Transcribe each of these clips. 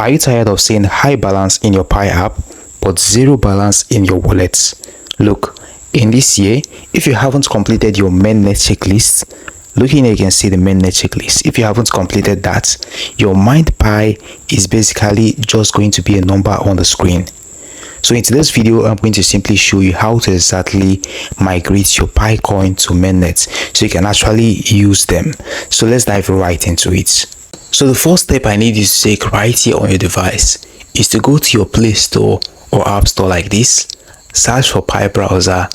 Are you tired of seeing high balance in your Pi app but zero balance in your wallet? Look, in this year, if you haven't completed your Mainnet checklist, looking here you can see the Mainnet checklist. If you haven't completed that, your Mind Pi is basically just going to be a number on the screen. So in today's video, I'm going to simply show you how to exactly migrate your Pi coin to Mainnet so you can actually use them. So let's dive right into it. So the first step I need you to take right here on your device is to go to your Play Store or App Store like this, search for Pi browser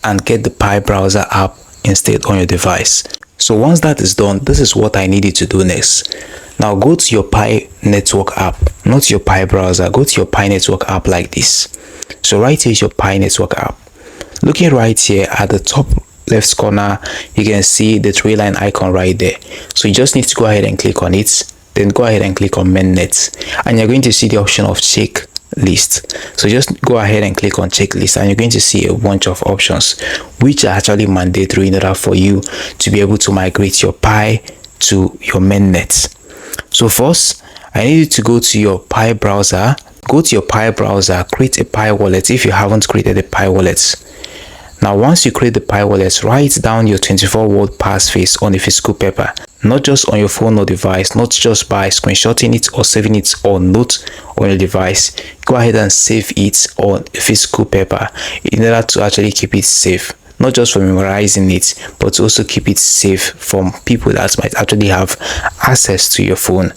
and get the Pi browser app installed on your device. So once that is done, this is what I need you to do next. Now go to your Pi network app, not your Pi browser, go to your Pi network app like this. So right here is your Pi network app. Looking right here at the top left corner, you can see the three line icon right there. So you just need to go ahead and click on it, then go ahead and click on Mainnet, and you're going to see the option of checklist. So just go ahead and click on checklist and you're going to see a bunch of options which are actually mandatory in order for you to be able to migrate your Pi to your Mainnet. So first, I need you to go to your Pi browser. Go to your Pi browser, create a Pi wallet if you haven't created a Pi wallet. Now once you create the Pi wallet, write down your 24-word passphrase on a physical paper, not just on your phone or device, not just by screenshotting it or saving it on note on your device. Go ahead and save it on a physical paper in order to actually keep it safe, not just for memorizing it, but to also keep it safe from people that might actually have access to your phone.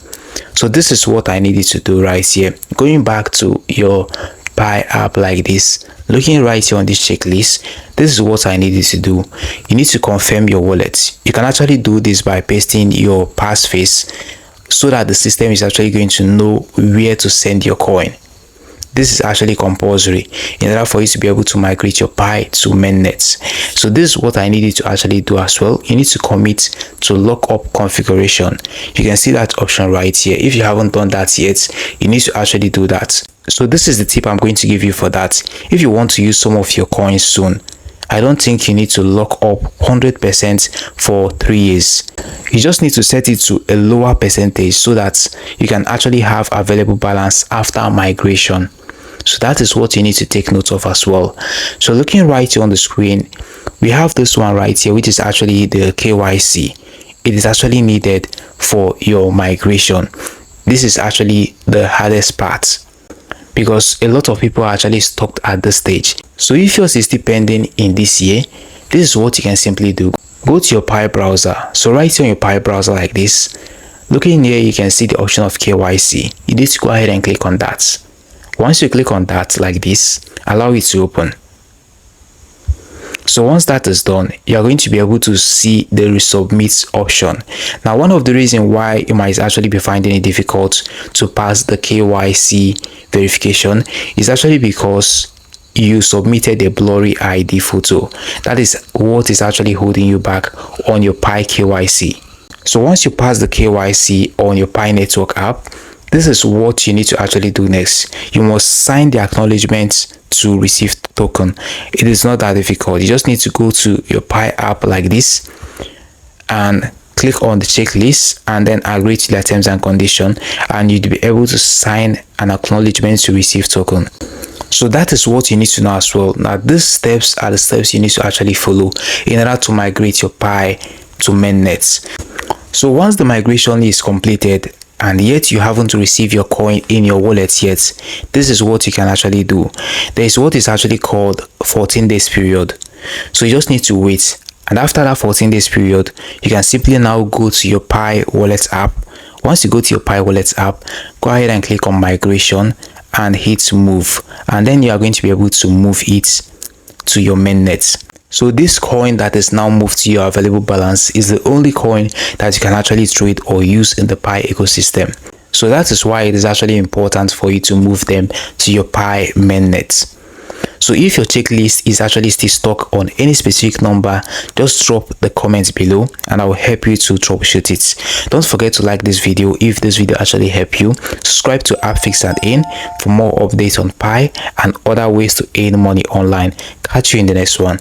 So this is what I need you to do right here. Going back to your Pi app like this, looking right here on this checklist, this is what I need you to do. You need to confirm your wallet. You can actually do this by pasting your passphrase so that the system is actually going to know where to send your coin. This is actually compulsory in order for you to be able to migrate your Pi to Mainnet. So this is what I need you to actually do as well. You need to commit to lockup configuration. You can see that option right here. If you haven't done that yet, you need to actually do that. So this is the tip I'm going to give you for that. If you want to use some of your coins soon, I don't think you need to lock up 100% for 3 years. You just need to set it to a lower percentage so that you can actually have available balance after migration. So that is what you need to take note of as well. So looking right here on the screen, we have this one right here, which is actually the KYC. It is actually needed for your migration. This is actually the hardest part because a lot of people are actually stuck at this stage. So if yours is still pending in this year, this is what you can simply do. Go to your Pi browser. So right here on your Pi browser like this, looking here, you can see the option of KYC. You need to go ahead and click on that. Once you click on that like this, allow it to open. So once that is done, you are going to be able to see the resubmit option. Now one of the reasons why you might actually be finding it difficult to pass the KYC verification is actually because you submitted a blurry ID photo. That is what is actually holding you back on your Pi KYC. So once you pass the KYC on your Pi network app, this is what you need to actually do next. You must sign the acknowledgement to receive token. It is not that difficult. You just need to go to your Pi app like this and click on the checklist and then agree to the terms and conditions, and you'll be able to sign an acknowledgement to receive token. So that is what you need to know as well. Now these steps are the steps you need to actually follow in order to migrate your Pi to Mainnet. So once the migration is completed and yet you haven't received your coin in your wallet yet, this is what you can actually do. There is what is actually called 14 days period. So you just need to wait, and after that 14 days period, you can simply now go to your Pi wallet app. Once you go to your Pi wallet app, go ahead and click on migration and hit move, and then you are going to be able to move it to your Mainnet. So this coin that is now moved to your available balance is the only coin that you can actually trade or use in the Pi ecosystem. So that is why it is actually important for you to move them to your Pi Mainnet. So if your checklist is actually still stuck on any specific number, just drop the comments below and I will help you to troubleshoot it. Don't forget to like this video if this video actually helped you. Subscribe to AppFix and Earn for more updates on Pi and other ways to earn money online. Catch you in the next one.